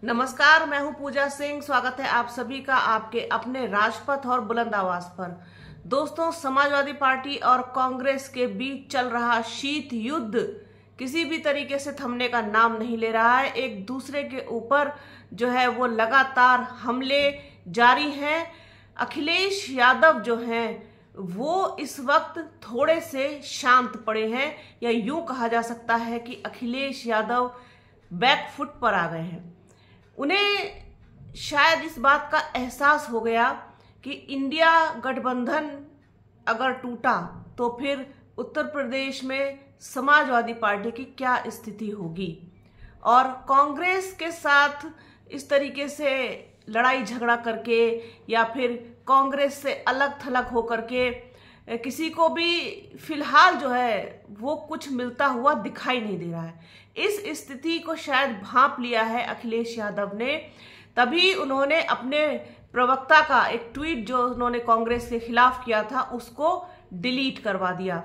नमस्कार, मैं हूं पूजा सिंह। स्वागत है आप सभी का आपके अपने राजपथ और बुलंद आवाज पर। दोस्तों, समाजवादी पार्टी और कांग्रेस के बीच चल रहा शीत युद्ध किसी भी तरीके से थमने का नाम नहीं ले रहा है। एक दूसरे के ऊपर जो है वो लगातार हमले जारी हैं। अखिलेश यादव जो हैं वो इस वक्त थोड़े से शांत पड़े हैं, या यूं कहा जा सकता है कि अखिलेश यादव बैकफुट पर आ गए हैं। उन्हें शायद इस बात का एहसास हो गया कि इंडिया गठबंधन अगर टूटा तो फिर उत्तर प्रदेश में समाजवादी पार्टी की क्या स्थिति होगी, और कांग्रेस के साथ इस तरीके से लड़ाई झगड़ा करके या फिर कांग्रेस से अलग थलग होकर के किसी को भी फिलहाल जो है वो कुछ मिलता हुआ दिखाई नहीं दे रहा है। इस स्थिति को शायद भांप लिया है अखिलेश यादव ने, तभी उन्होंने अपने प्रवक्ता का एक ट्वीट जो उन्होंने कांग्रेस के खिलाफ किया था उसको डिलीट करवा दिया।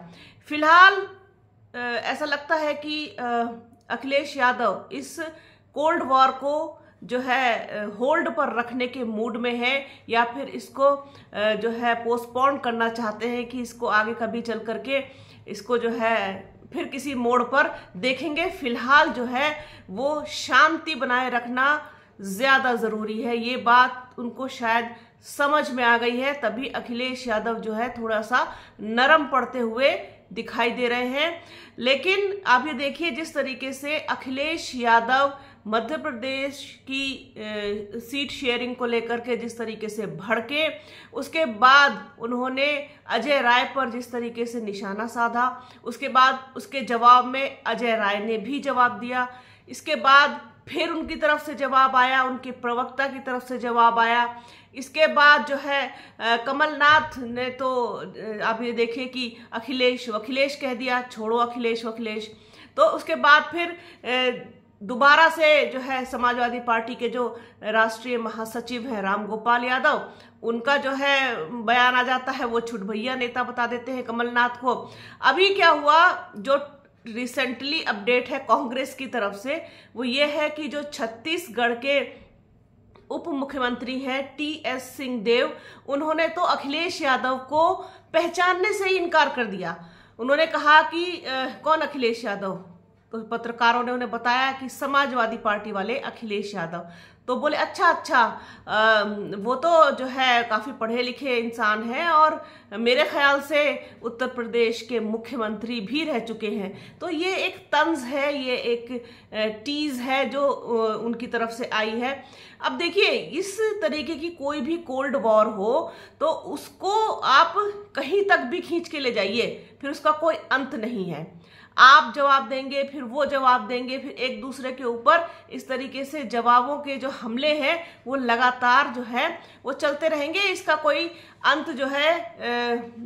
फिलहाल ऐसा लगता है कि अखिलेश यादव इस कोल्ड वॉर को जो है होल्ड पर रखने के मूड में है, या फिर इसको जो है पोस्टपोन करना चाहते हैं कि इसको आगे कभी चल करके इसको जो है फिर किसी मोड़ पर देखेंगे। फिलहाल जो है वो शांति बनाए रखना ज्यादा जरूरी है। ये बात उनको शायद समझ में आ गई है, तभी अखिलेश यादव जो है थोड़ा सा नरम पड़ते हुए दिखाई दे रहे हैं। लेकिन आप ये देखिए, जिस तरीके से अखिलेश यादव मध्य प्रदेश की सीट शेयरिंग को लेकर के जिस तरीके से भड़के, उसके बाद उन्होंने अजय राय पर जिस तरीके से निशाना साधा, उसके बाद उसके जवाब में अजय राय ने भी जवाब दिया, इसके बाद फिर उनकी तरफ से जवाब आया, उनके प्रवक्ता की तरफ से जवाब आया, इसके बाद जो है कमलनाथ ने तो आप ये देखिए कि अखिलेश कह दिया, छोड़ो अखिलेश। तो उसके बाद फिर दोबारा से जो है समाजवादी पार्टी के जो राष्ट्रीय महासचिव हैं राम गोपाल यादव, उनका जो है बयान आ जाता है, वो छुटभैया नेता बता देते हैं कमलनाथ को। अभी क्या हुआ, जो रिसेंटली अपडेट है कांग्रेस की तरफ से, वो ये है कि जो छत्तीसगढ़ के उप मुख्यमंत्री हैं टी.एस. सिंहदेव, उन्होंने तो अखिलेश यादव को पहचानने से ही इनकार कर दिया। उन्होंने कहा कि कौन अखिलेश यादव? तो पत्रकारों ने उन्हें बताया कि समाजवादी पार्टी वाले अखिलेश यादव। तो बोले अच्छा, वो तो जो है काफी पढ़े लिखे इंसान हैं और मेरे ख्याल से उत्तर प्रदेश के मुख्यमंत्री भी रह चुके हैं। तो ये एक तंज है, ये एक टीज है जो उनकी तरफ से आई है। अब देखिए, इस तरीके की कोई भी कोल्ड वॉर हो तो उसको आप कहीं तक भी खींच के ले जाइए, फिर उसका कोई अंत नहीं है। आप जवाब देंगे, फिर वो जवाब देंगे, फिर एक दूसरे के ऊपर इस तरीके से जवाबों के जो हमले हैं वो लगातार जो है वो चलते रहेंगे। इसका कोई अंत जो है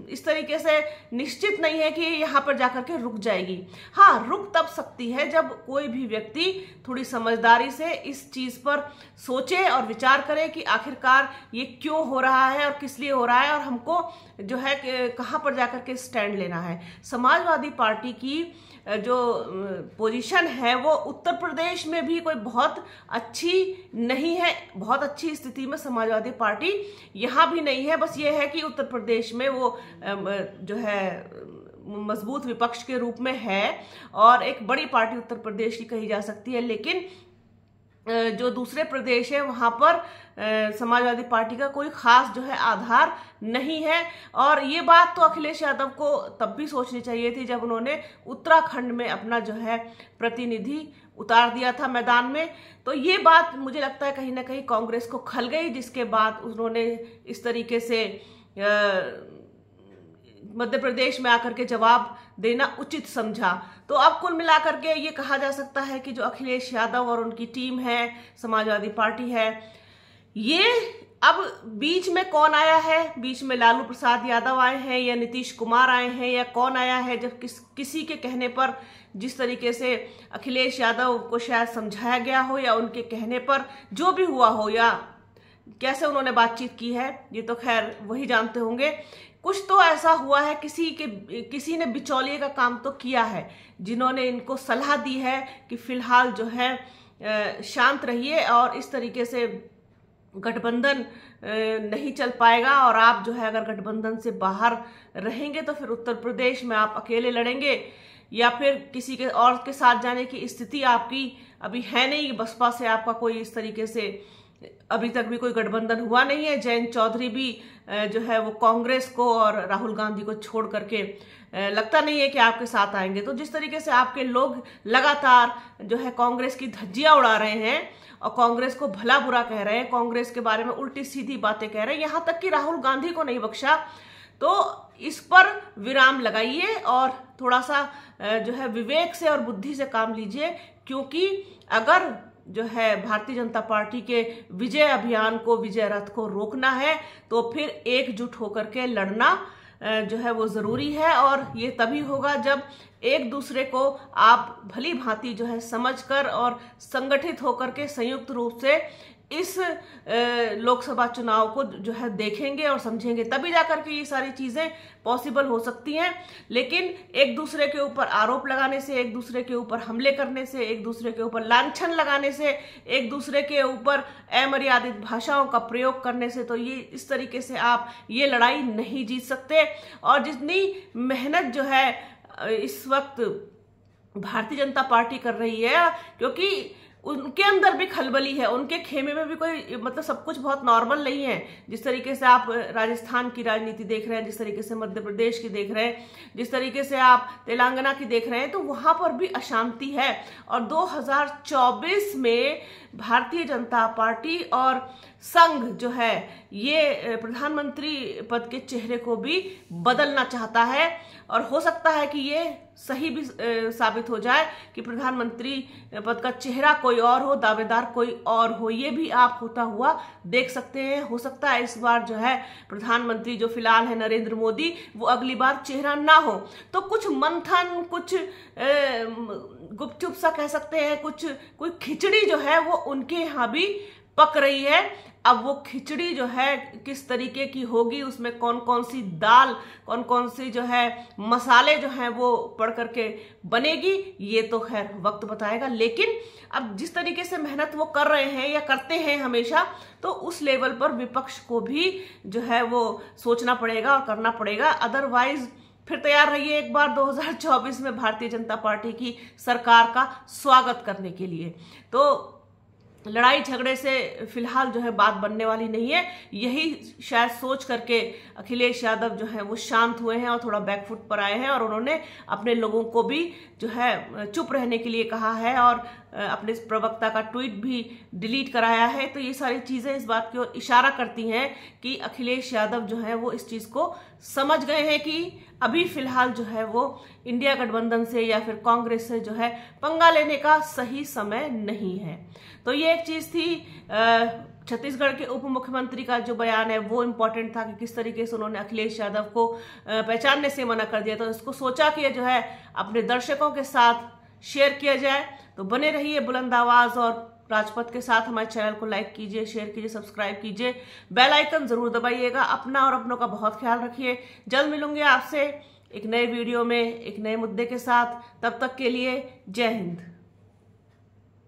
इस तरीके से निश्चित नहीं है कि यहाँ पर जाकर के रुक जाएगी। हाँ, रुक तब सकती है जब कोई भी व्यक्ति थोड़ी समझदारी से इस चीज पर सोचे और विचार करे कि आखिरकार ये क्यों हो रहा है और किस लिए हो रहा है, और हमको जो है कहाँ पर जाकर के स्टैंड लेना है। समाजवादी पार्टी की जो पोजीशन है वो उत्तर प्रदेश में भी कोई बहुत अच्छी नहीं है, बहुत अच्छी स्थिति में समाजवादी पार्टी यहाँ भी नहीं है। बस ये है कि उत्तर प्रदेश में वो जो है मजबूत विपक्ष के रूप में है और एक बड़ी पार्टी उत्तर प्रदेश की कही जा सकती है। लेकिन जो दूसरे प्रदेश है वहां पर समाजवादी पार्टी का कोई खास जो है आधार नहीं है। और ये बात तो अखिलेश यादव को तब भी सोचनी चाहिए थी जब उन्होंने उत्तराखंड में अपना जो है प्रतिनिधि उतार दिया था मैदान में। तो ये बात मुझे लगता है कहीं ना कहीं कांग्रेस को खल गई, जिसके बाद उन्होंने इस तरीके से मध्य प्रदेश में आकर के जवाब देना उचित समझा। तो अब कुल मिलाकर के ये कहा जा सकता है कि जो अखिलेश यादव और उनकी टीम है, समाजवादी पार्टी है, ये अब बीच में कौन आया है? बीच में लालू प्रसाद यादव आए हैं या नीतीश कुमार आए हैं या कौन आया है? जब किसी के कहने पर जिस तरीके से अखिलेश यादव को शायद समझाया गया हो या उनके कहने पर जो भी हुआ हो या कैसे उन्होंने बातचीत की है, ये तो खैर वही जानते होंगे। कुछ तो ऐसा हुआ है, किसी ने बिचौलिए का काम तो किया है, जिन्होंने इनको सलाह दी है कि फिलहाल जो है शांत रहिए और इस तरीके से गठबंधन नहीं चल पाएगा। और आप जो है अगर गठबंधन से बाहर रहेंगे तो फिर उत्तर प्रदेश में आप अकेले लड़ेंगे या फिर किसी के और के साथ जाने की स्थिति आपकी अभी है नहीं। बसपा से आपका कोई इस तरीके से अभी तक भी कोई गठबंधन हुआ नहीं है। जयंत चौधरी भी जो है वो कांग्रेस को और राहुल गांधी को छोड़ करके लगता नहीं है कि आपके साथ आएंगे। तो जिस तरीके से आपके लोग लगातार जो है कांग्रेस की धज्जियां उड़ा रहे हैं और कांग्रेस को भला बुरा कह रहे हैं, कांग्रेस के बारे में उल्टी सीधी बातें कह रहे हैं, यहां तक कि राहुल गांधी को नहीं बख्शा, तो इस पर विराम लगाइए और थोड़ा सा जो है विवेक से और बुद्धि से काम लीजिए। क्योंकि अगर जो है भारतीय जनता पार्टी के विजय अभियान को, विजय रथ को रोकना है तो फिर एकजुट होकर के लड़ना जो है वो जरूरी है। और ये तभी होगा जब एक दूसरे को आप भली भांति जो है समझकर और संगठित होकर के संयुक्त रूप से इस लोकसभा चुनाव को जो है देखेंगे और समझेंगे, तभी जाकर के ये सारी चीजें पॉसिबल हो सकती हैं। लेकिन एक दूसरे के ऊपर आरोप लगाने से, एक दूसरे के ऊपर हमले करने से, एक दूसरे के ऊपर लांछन लगाने से, एक दूसरे के ऊपर अमर्यादित भाषाओं का प्रयोग करने से तो ये इस तरीके से आप ये लड़ाई नहीं जीत सकते। और जितनी मेहनत जो है इस वक्त भारतीय जनता पार्टी कर रही है, क्योंकि उनके अंदर भी खलबली है, उनके खेमे में भी कोई मतलब सब कुछ बहुत नॉर्मल नहीं है। जिस तरीके से आप राजस्थान की राजनीति देख रहे हैं, जिस तरीके से मध्य प्रदेश की देख रहे हैं, जिस तरीके से आप तेलंगाना की देख रहे हैं, तो वहां पर भी अशांति है। और 2024 में भारतीय जनता पार्टी और संघ जो है ये प्रधानमंत्री पद के चेहरे को भी बदलना चाहता है। और हो सकता है कि ये सही भी साबित हो जाए कि प्रधानमंत्री पद का चेहरा कोई और हो, दावेदार कोई और हो। ये भी आप होता हुआ देख सकते हैं। हो सकता है इस बार जो है प्रधानमंत्री जो फिलहाल है नरेंद्र मोदी, वो अगली बार चेहरा ना हो। तो कुछ मंथन, कुछ गुपचुप सा कह सकते हैं, कोई खिचड़ी जो है वो उनके यहाँ भी पक रही है। अब वो खिचड़ी जो है किस तरीके की होगी, उसमें कौन कौन सी दाल, कौन कौन सी जो है मसाले जो हैं वो पड़ करके बनेगी, ये तो खैर वक्त बताएगा। लेकिन अब जिस तरीके से मेहनत वो कर रहे हैं या करते हैं हमेशा, तो उस लेवल पर विपक्ष को भी जो है वो सोचना पड़ेगा और करना पड़ेगा। अदरवाइज फिर तैयार रहिए एक बार 2024 में भारतीय जनता पार्टी की सरकार का स्वागत करने के लिए। तो लड़ाई झगड़े से फिलहाल जो है बात बनने वाली नहीं है। यही शायद सोच करके अखिलेश यादव जो है वो शांत हुए हैं और थोड़ा बैकफुट पर आए हैं और उन्होंने अपने लोगों को भी जो है चुप रहने के लिए कहा है और अपने प्रवक्ता का ट्वीट भी डिलीट कराया है। तो ये सारी चीजें इस बात की ओर इशारा करती हैं कि अखिलेश यादव जो है वो इस चीज को समझ गए हैं कि अभी फिलहाल जो है वो इंडिया गठबंधन से या फिर कांग्रेस से जो है पंगा लेने का सही समय नहीं है। तो ये एक चीज थी। छत्तीसगढ़ के उप मुख्यमंत्री का जो बयान है वो इम्पोर्टेंट था कि किस तरीके से उन्होंने अखिलेश यादव को पहचानने से मना कर दिया। तो इसको सोचा कि जो है अपने दर्शकों के साथ शेयर किया जाए। तो बने रहिए बुलंद आवाज और राजपथ के साथ। हमारे चैनल को लाइक कीजिए, शेयर कीजिए, सब्सक्राइब कीजिए, बेल आइकन जरूर दबाइएगा। अपना और अपनों का बहुत ख्याल रखिए। जल्द मिलूंगे आपसे एक नए वीडियो में एक नए मुद्दे के साथ। तब तक के लिए जय हिंद।